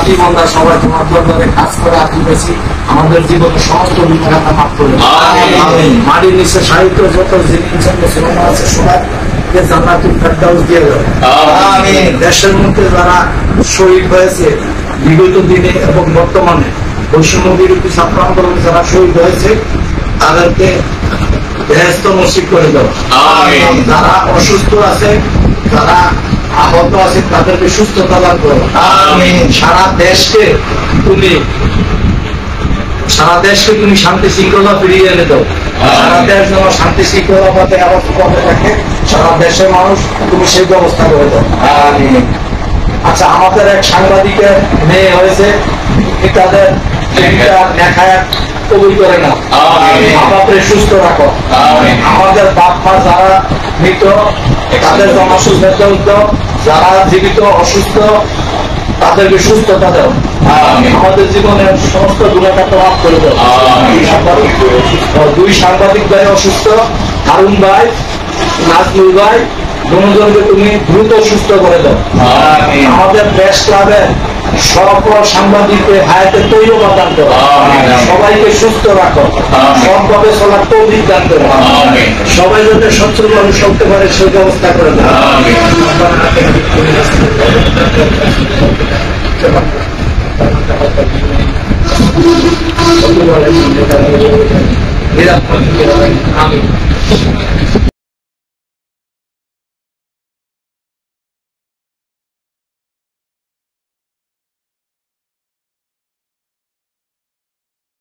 জীবনটা সবাই তোমার দরবারে কাজ করে আশীর্বাসী আমাদের জীবনের সমস্ত বিপদাটা মাফ করে মাটির নিচে সাহিত্য যত জিনিস আছে সবাইকে জান্নাতুল ফেরদাউস দিয়ে দাও। দেশের মধ্যে যারা শহীদ হয়েছে বিগত দিনে এবং বর্তমানে বৈষম্য বিরোধী ছাত্র আন্দোলনে যারা শহীদ হয়েছে তাদেরকে বেহেশত নসিব করে দাও। যারা অসুস্থ আছে, যারা আহত আছে, তাদেরকে সুস্থতা দান করো। সারা দেশকে তুমি শান্তি শৃঙ্খলা ফিরিয়ে এনে দাও। সারা দেশ যেন শান্তি শৃঙ্খলা পথে পথে থাকে, সারা দেশের মানুষ তুমি সেই ব্যবস্থা করে দাও। আচ্ছা, আমাদের এক সাংবাদিকের মেয়ে হয়েছে, তাদের দেখায় কবুল করে না, আমাদের সুস্থ রাখো। আমাদের বাপ মা যারা মৃত তাদের জনসুস্থ দাও, যারা জীবিত অসুস্থ তাদেরকে সুস্থতা দাও। আমাদের জীবনের সমস্ত গুণাটা মাফ করে দাও। দুই সাংবাদিক ভাই অসুস্থ, হারুন ভাই, নাজমুল ভাই, দুজনকে তুমি দ্রুত সুস্থ করে দাও। আমাদের প্রেস ক্লাবের সকল সাংবাদিকদের হায়াতে তৈরবা দান করো, সবাইকে সুস্থ রাখো, সবভাবে চলার তৌফিক দান করো, সবাই যাতে সচ্ছলভাবে চলতে পারে সেই ব্যবস্থা করে দাও। আমি